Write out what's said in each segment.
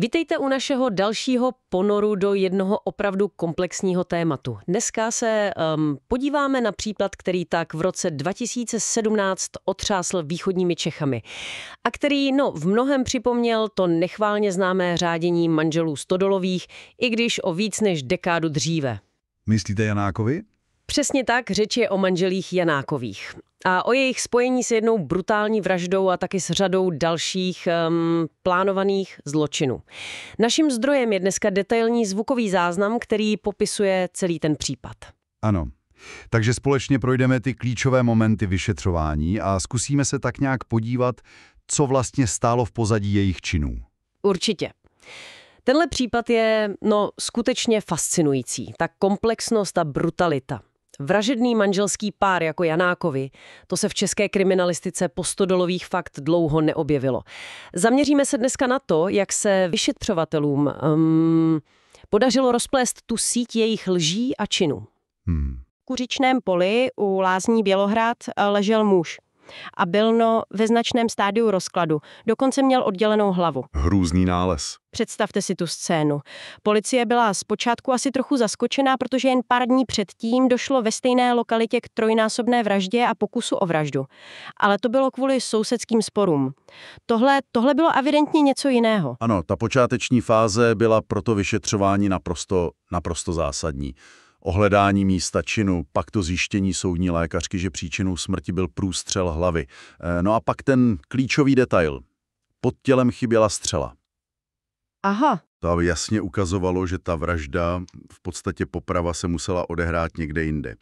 Vítejte u našeho dalšího ponoru do jednoho opravdu komplexního tématu. Dneska se podíváme na případ, který tak v roce 2017 otřásl východními Čechami a který v mnohem připomněl to nechválně známé řádění manželů Stodolových, i když o víc než dekádu dříve. Myslíte Janákovi? Přesně tak, řeč je o manželích Janákových. A o jejich spojení s jednou brutální vraždou a taky s řadou dalších plánovaných zločinů. Naším zdrojem je dneska detailní zvukový záznam, který popisuje celý ten případ. Ano. Takže společně projdeme ty klíčové momenty vyšetřování a zkusíme se tak nějak podívat, co vlastně stálo v pozadí jejich činů. Určitě. Tenhle případ je skutečně fascinující. Ta komplexnost a brutalita. Vražedný manželský pár jako Janákovi, to se v české kriminalistice po Stodolových fakt dlouho neobjevilo. Zaměříme se dneska na to, jak se vyšetřovatelům podařilo rozplést tu síť jejich lží a činů. V Kuřičném poli u Lázní Bělohrad ležel muž a byl ve značném stádiu rozkladu. Dokonce měl oddělenou hlavu. Hrůzný nález. Představte si tu scénu. Policie byla zpočátku asi trochu zaskočená, protože jen pár dní předtím došlo ve stejné lokalitě k trojnásobné vraždě a pokusu o vraždu. Ale to bylo kvůli sousedským sporům. Tohle bylo evidentně něco jiného. Ano, ta počáteční fáze byla pro to vyšetřování naprosto zásadní. Ohledání místa činu, pak to zjištění soudní lékařky, že příčinou smrti byl průstřel hlavy. No a pak ten klíčový detail. Pod tělem chyběla střela. Aha. To jasně ukazovalo, že ta vražda, v podstatě poprava, se musela odehrát někde jinde.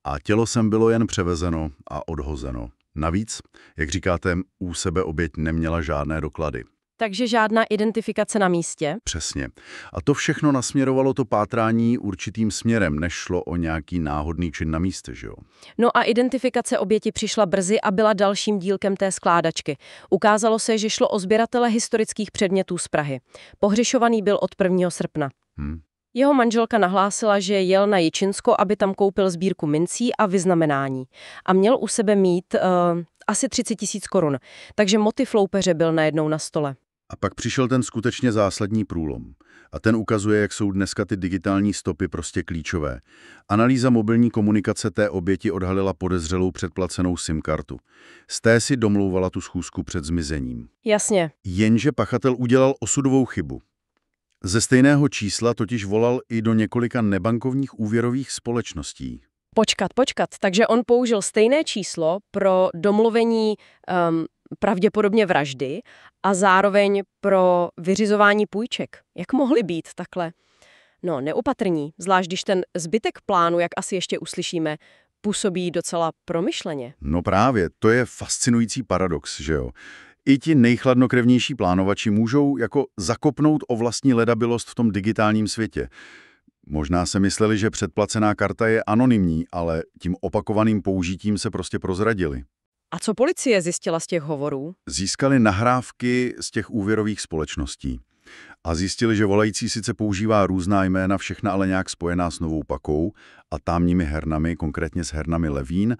A tělo sem bylo jen převezeno a odhozeno. Navíc, jak říkáte, u sebe oběť neměla žádné doklady. Takže žádná identifikace na místě? Přesně. A to všechno nasměrovalo to pátrání určitým směrem, nešlo o nějaký náhodný čin na místě, že jo? No a identifikace oběti přišla brzy a byla dalším dílkem té skládačky. Ukázalo se, že šlo o sběratele historických předmětů z Prahy. Pohřešovaný byl od 1. srpna. Jeho manželka nahlásila, že jel na Jičinsko, aby tam koupil sbírku mincí a vyznamenání. A měl u sebe mít asi 30 000 korun. Takže motiv loupeře byl najednou na stole. A pak přišel ten skutečně zásadní průlom. A ten ukazuje, jak jsou dneska ty digitální stopy prostě klíčové. Analýza mobilní komunikace té oběti odhalila podezřelou předplacenou SIM-kartu. Z té si domlouvala tu schůzku před zmizením. Jasně. Jenže pachatel udělal osudovou chybu. Ze stejného čísla totiž volal i do několika nebankovních úvěrových společností. Počkat. Takže on použil stejné číslo pro domluvení pravděpodobně vraždy a zároveň pro vyřizování půjček. Jak mohly být takhle? Neopatrní, zvlášť když ten zbytek plánu, jak asi ještě uslyšíme, působí docela promyšleně. No právě, to je fascinující paradox, že jo? I ti nejchladnokrevnější plánovači můžou jako zakopnout o vlastní ledabilost v tom digitálním světě. Možná se mysleli, že předplacená karta je anonymní, ale tím opakovaným použitím se prostě prozradili. A co policie zjistila z těch hovorů? Získali nahrávky z těch úvěrových společností a zjistili, že volající sice používá různá jména, všechna ale nějak spojená s Novou Pakou a tamními hernami, konkrétně s hernami Levín,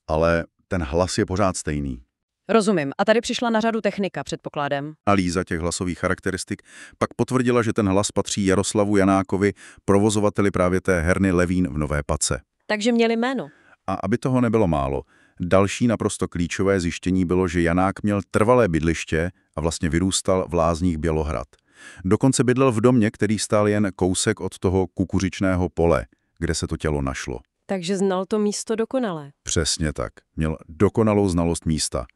ale ten hlas je pořád stejný. Rozumím. A tady přišla na řadu technika, předpokládám. Analýza těch hlasových charakteristik pak potvrdila, že ten hlas patří Jaroslavu Janákovi, provozovateli právě té herny Levín v Nové Pace. Takže měli jméno. A aby toho nebylo málo, další naprosto klíčové zjištění bylo, že Janák měl trvalé bydliště a vlastně vyrůstal v Lázních Bělohrad. Dokonce bydlel v domě, který stál jen kousek od toho Kukuřičného pole, kde se to tělo našlo. Takže znal to místo dokonale. Přesně tak. Měl dokonalou znalost místa.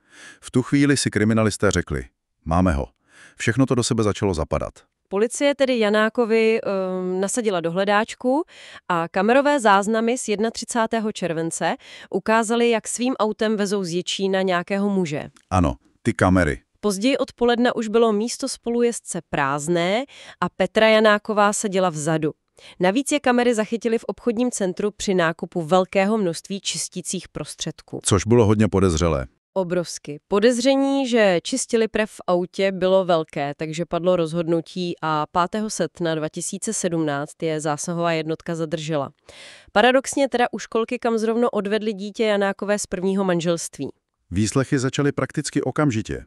V tu chvíli si kriminalisté řekli, máme ho. Všechno to do sebe začalo zapadat. Policie tedy Janákovi nasadila do hledáčku a kamerové záznamy z 31. července ukázaly, jak svým autem vezou z Jičína nějakého muže. Ano, ty kamery. Později odpoledne už bylo místo spolujezdce prázdné a Petra Janáková seděla vzadu. Navíc je kamery zachytily v obchodním centru při nákupu velkého množství čistících prostředků. Což bylo hodně podezřelé. Obrovsky. Podezření, že čistili krev v autě, bylo velké, takže padlo rozhodnutí a 5. srpna 2017 je zásahová jednotka zadržela. Paradoxně teda u školky, kam zrovna odvedli dítě Janákové z prvního manželství. Výslechy začaly prakticky okamžitě.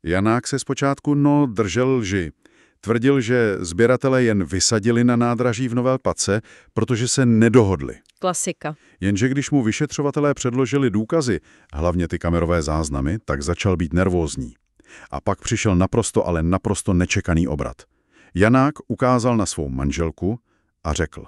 Janák se zpočátku držel lži. Tvrdil, že sběratele jen vysadili na nádraží v Nové Pace, protože se nedohodli. Klasika. Jenže když mu vyšetřovatelé předložili důkazy, hlavně ty kamerové záznamy, tak začal být nervózní. A pak přišel ale naprosto nečekaný obrat. Janák ukázal na svou manželku a řekl: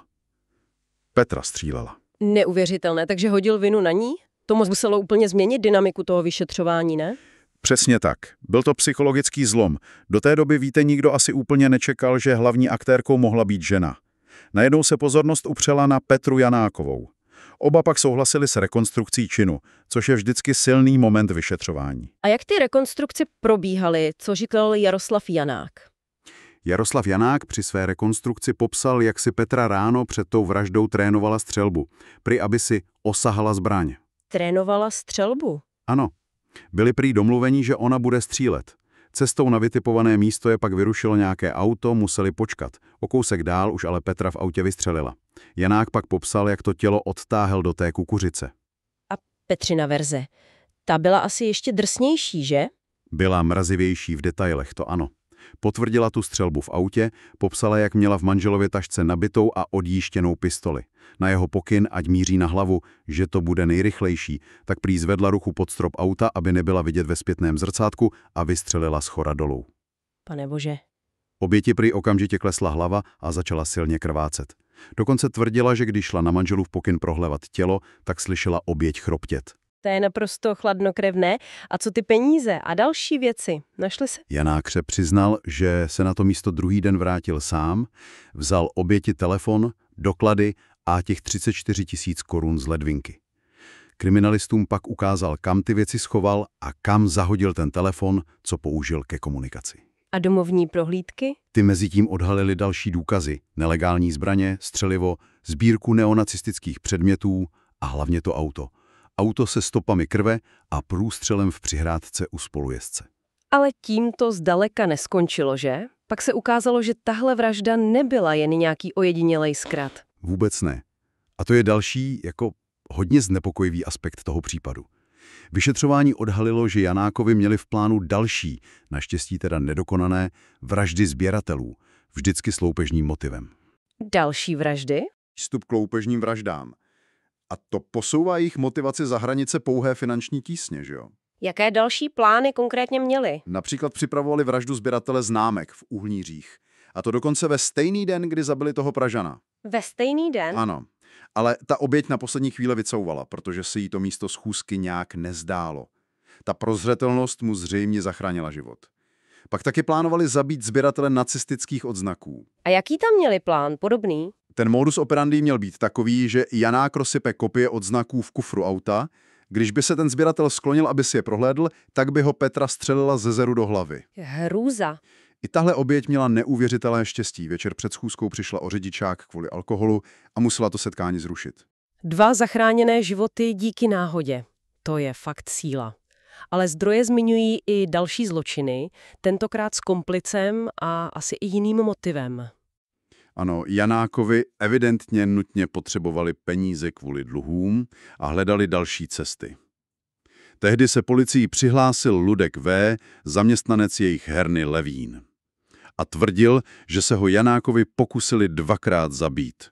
Petra střílela. Neuvěřitelné, takže hodil vinu na ní? To muselo úplně změnit dynamiku toho vyšetřování, ne? Přesně tak. Byl to psychologický zlom. Do té doby, víte, nikdo asi úplně nečekal, že hlavní aktérkou mohla být žena. Najednou se pozornost upřela na Petru Janákovou. Oba pak souhlasili s rekonstrukcí činu, což je vždycky silný moment vyšetřování. A jak ty rekonstrukce probíhaly, co říkal Jaroslav Janák? Jaroslav Janák při své rekonstrukci popsal, jak si Petra ráno před tou vraždou trénovala střelbu, prý aby si osahala zbraň. Trénovala střelbu? Ano. Byli prý domluvení, že ona bude střílet. Cestou na vytipované místo je pak vyrušilo nějaké auto, museli počkat. O kousek dál už ale Petra v autě vystřelila. Janák pak popsal, jak to tělo odtáhl do té kukuřice. A Petřina verze. Ta byla asi ještě drsnější, že? Byla mrazivější v detailech, to ano. Potvrdila tu střelbu v autě, popsala, jak měla v manželově tašce nabitou a odjíštěnou pistoli. Na jeho pokyn, ať míří na hlavu, že to bude nejrychlejší, tak prý zvedla ruku pod strop auta, aby nebyla vidět ve zpětném zrcátku, a vystřelila shora dolů. Panebože. Oběti prý okamžitě klesla hlava a začala silně krvácet. Dokonce tvrdila, že když šla na manželův pokyn prohlévat tělo, tak slyšela oběť chroptět. To je naprosto chladnokrevné. A co ty peníze a další věci? Našly se? Janák se přiznal, že se na to místo druhý den vrátil sám, vzal oběti telefon, doklady a těch 34 000 korun z ledvinky. Kriminalistům pak ukázal, kam ty věci schoval a kam zahodil ten telefon, co použil ke komunikaci. A domovní prohlídky? Ty mezitím odhalily další důkazy, nelegální zbraně, střelivo, sbírku neonacistických předmětů a hlavně to auto. Auto se stopami krve a průstřelem v přihrádce u spolujezdce. Ale tím to zdaleka neskončilo, že? Pak se ukázalo, že tahle vražda nebyla jen nějaký ojedinělej zkrat. Vůbec ne. A to je další, hodně znepokojivý aspekt toho případu. Vyšetřování odhalilo, že Janákovi měli v plánu další, naštěstí teda nedokonané, vraždy sběratelů, vždycky s loupežním motivem. Další vraždy? Vstup k loupežním vraždám. A to posouvá jejich motivaci za hranice pouhé finanční tísně, že jo? Jaké další plány konkrétně měli? Například připravovali vraždu sběratele známek v Uhlířích. A to dokonce ve stejný den, kdy zabili toho Pražana. Ve stejný den? Ano. Ale ta oběť na poslední chvíli vycouvala, protože se jí to místo schůzky nějak nezdálo. Ta prozřetelnost mu zřejmě zachránila život. Pak taky plánovali zabít sběratele nacistických odznaků. A jaký tam měli plán? Podobný? Ten modus operandi měl být takový, že Janák rozsype kopie odznaků v kufru auta. Když by se ten sběratel sklonil, aby si je prohlédl, tak by ho Petra střelila ze zeru do hlavy. Hrůza. I tahle oběť měla neuvěřitelné štěstí. Večer před schůzkou přišla o řidičák kvůli alkoholu a musela to setkání zrušit. 2 zachráněné životy díky náhodě. To je fakt síla. Ale zdroje zmiňují i další zločiny, tentokrát s komplicem a asi i jiným motivem. Ano, Janákovi evidentně nutně potřebovali peníze kvůli dluhům a hledali další cesty. Tehdy se policii přihlásil Ludek V., zaměstnanec jejich herny Levín. A tvrdil, že se ho Janákovi pokusili 2krát zabít.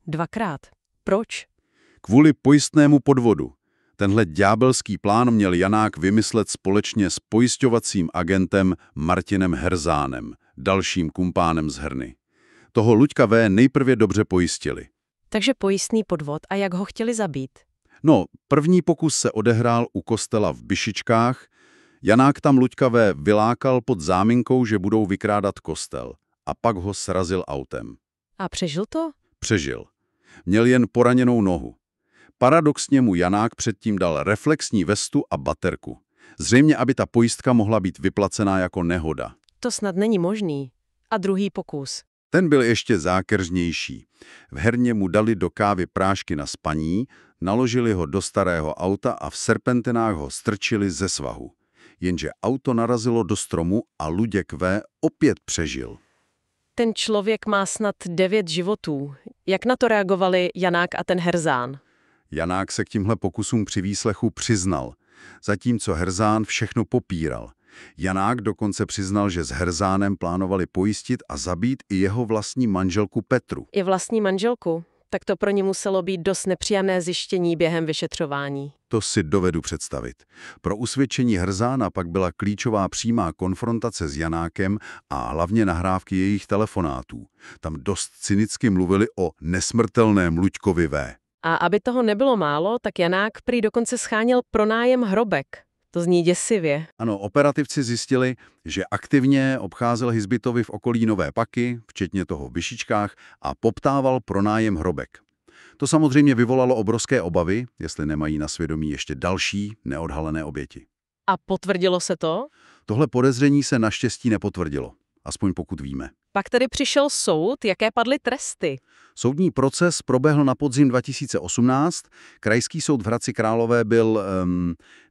2krát? Proč? Kvůli pojistnému podvodu. Tenhle ďábelský plán měl Janák vymyslet společně s pojišťovacím agentem Martinem Herzánem, dalším kumpánem z herny. Toho Luďka V. nejprve dobře pojistili. Takže pojistný podvod a jak ho chtěli zabít? No, první pokus se odehrál u kostela v Byšičkách. Janák tam Luďka V. vylákal pod záminkou, že budou vykrádat kostel. A pak ho srazil autem. A přežil to? Přežil. Měl jen poraněnou nohu. Paradoxně mu Janák předtím dal reflexní vestu a baterku. Zřejmě, aby ta pojistka mohla být vyplacená jako nehoda. To snad není možný. A druhý pokus? Ten byl ještě zákeřnější. V herně mu dali do kávy prášky na spaní, naložili ho do starého auta a v serpentinách ho strčili ze svahu. Jenže auto narazilo do stromu a Luděk V. opět přežil. Ten člověk má snad 9 životů. Jak na to reagovali Janák a ten Herzán? Janák se k tímhle pokusům při výslechu přiznal, zatímco Herzán všechno popíral. Janák dokonce přiznal, že s Herzánem plánovali pojistit a zabít i jeho vlastní manželku Petru. I vlastní manželku? Tak to pro ně muselo být dost nepříjemné zjištění během vyšetřování. To si dovedu představit. Pro usvědčení Herzána pak byla klíčová přímá konfrontace s Janákem a hlavně nahrávky jejich telefonátů. Tam dost cynicky mluvili o nesmrtelném Luďkovi V. A aby toho nebylo málo, tak Janák prý dokonce scháněl pronájem hrobek. To zní děsivě. Ano, operativci zjistili, že aktivně obcházel Hizbitovi v okolí Nové Paky, včetně toho v Byšičkách, a poptával pronájem hrobek. To samozřejmě vyvolalo obrovské obavy, jestli nemají na svědomí ještě další neodhalené oběti. A potvrdilo se to? Tohle podezření se naštěstí nepotvrdilo, aspoň pokud víme. Pak tedy přišel soud, jaké padly tresty? Soudní proces proběhl na podzim 2018. Krajský soud v Hradci Králové byl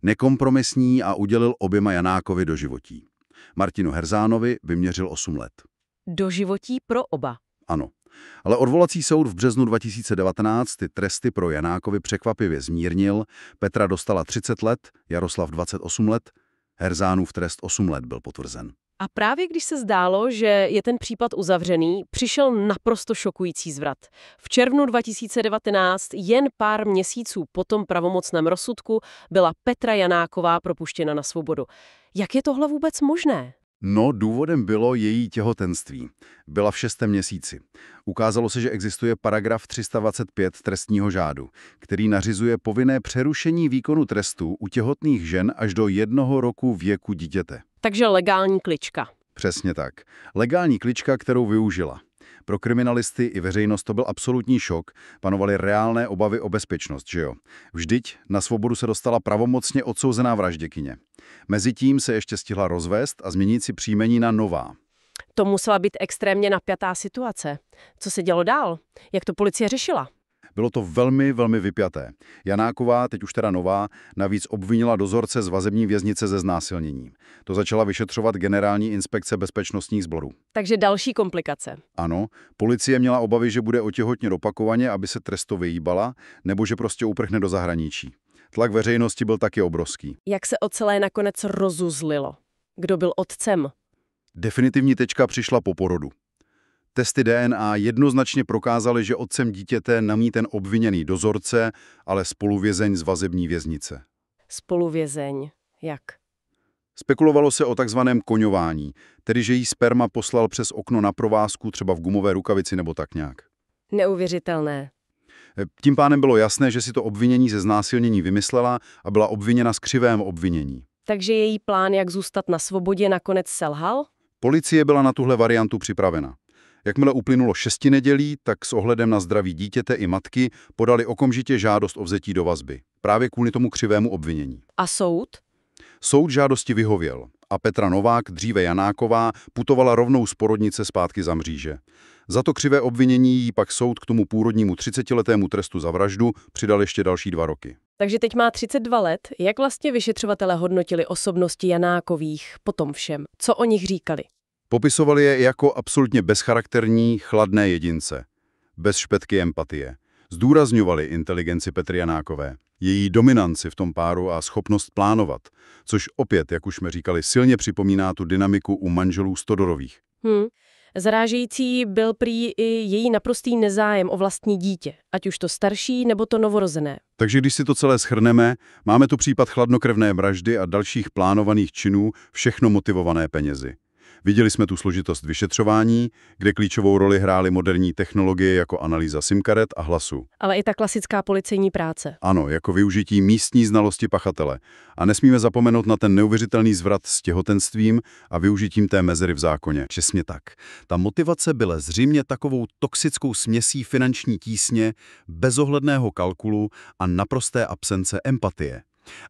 nekompromisní a udělil oběma Janákovi doživotí. Martinu Herzánovi vyměřil 8 let. Doživotí pro oba. Ano. Ale odvolací soud v březnu 2019 ty tresty pro Janákovi překvapivě zmírnil. Petra dostala 30 let, Jaroslav 28 let, Herzánův trest 8 let byl potvrzen. A právě když se zdálo, že je ten případ uzavřený, přišel naprosto šokující zvrat. V červnu 2019, jen pár měsíců po tom pravomocném rozsudku, byla Petra Janáková propuštěna na svobodu. Jak je tohle vůbec možné? No, důvodem bylo její těhotenství. Byla v 6. měsíci. Ukázalo se, že existuje paragraf 325 trestního řádu, který nařizuje povinné přerušení výkonu trestu u těhotných žen až do 1 roku věku dítěte. Takže legální klička. Přesně tak. Legální klička, kterou využila. Pro kriminalisty i veřejnost to byl absolutní šok, panovaly reálné obavy o bezpečnost, že jo? Vždyť na svobodu se dostala pravomocně odsouzená vražděkyně. Mezitím se ještě stihla rozvést a změnit si příjmení na Nová. To musela být extrémně napjatá situace. Co se dělo dál? Jak to policie řešila? Bylo to velmi, velmi vypjaté. Janáková, teď už teda Nová, navíc obvinila dozorce z vazební věznice ze znásilnění. To začala vyšetřovat Generální inspekce bezpečnostních sborů. Takže další komplikace. Ano, policie měla obavy, že bude otěhotnět opakovaně, aby se trestu vyhýbala, nebo že prostě uprchne do zahraničí. Tlak veřejnosti byl taky obrovský. Jak se o celé nakonec rozuzlilo? Kdo byl otcem? Definitivní tečka přišla po porodu. Testy DNA jednoznačně prokázaly, že otcem dítěte není ten obviněný dozorce, ale spoluvězeň z vazební věznice. Spoluvězeň. Jak? Spekulovalo se o takzvaném koňování, tedy že jí sperma poslal přes okno na provázku, třeba v gumové rukavici nebo tak nějak. Neuvěřitelné. Tím pádem bylo jasné, že si to obvinění ze znásilnění vymyslela a byla obviněna z křivém obvinění. Takže její plán, jak zůstat na svobodě, nakonec selhal? Policie byla na tuhle variantu připravena. Jakmile uplynulo 6 nedělí, tak s ohledem na zdraví dítěte i matky podali okamžitě žádost o vzetí do vazby. Právě kvůli tomu křivému obvinění. A soud? Soud žádosti vyhověl a Petra Novák, dříve Janáková, putovala rovnou z porodnice zpátky za mříže. Za to křivé obvinění jí pak soud k tomu půrodnímu 30letému trestu za vraždu přidal ještě další 2 roky. Takže teď má 32 let. Jak vlastně vyšetřovatelé hodnotili osobnosti Janákových po tom všem? Co o nich říkali? Popisovali je jako absolutně bezcharakterní, chladné jedince. Bez špetky empatie. Zdůrazňovali inteligenci Petry Janákové, její dominanci v tom páru a schopnost plánovat, což opět, jak už jsme říkali, silně připomíná tu dynamiku u manželů Stodorových. Zarážející byl prý i její naprostý nezájem o vlastní dítě, ať už to starší nebo to novorozené. Takže když si to celé shrneme, máme tu případ chladnokrevné vraždy a dalších plánovaných činů, všechno motivované penězi. Viděli jsme tu složitost vyšetřování, kde klíčovou roli hrály moderní technologie jako analýza SIM-karet a hlasu. Ale i ta klasická policejní práce. Ano, jako využití místní znalosti pachatele. A nesmíme zapomenout na ten neuvěřitelný zvrat s těhotenstvím a využitím té mezery v zákoně. Přesně tak. Ta motivace byla zřejmě takovou toxickou směsí finanční tísně, bezohledného kalkulu a naprosté absence empatie.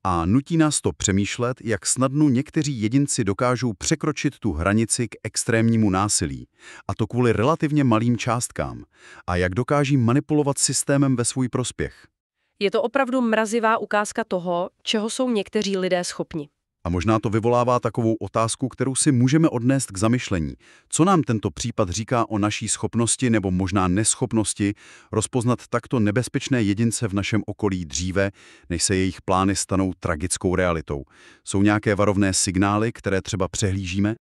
A nutí nás to přemýšlet, jak snadno někteří jedinci dokážou překročit tu hranici k extrémnímu násilí. A to kvůli relativně malým částkám. A jak dokáží manipulovat systémem ve svůj prospěch. Je to opravdu mrazivá ukázka toho, čeho jsou někteří lidé schopni. A možná to vyvolává takovou otázku, kterou si můžeme odnést k zamyšlení. Co nám tento případ říká o naší schopnosti nebo možná neschopnosti rozpoznat takto nebezpečné jedince v našem okolí dříve, než se jejich plány stanou tragickou realitou? Jsou nějaké varovné signály, které třeba přehlížíme?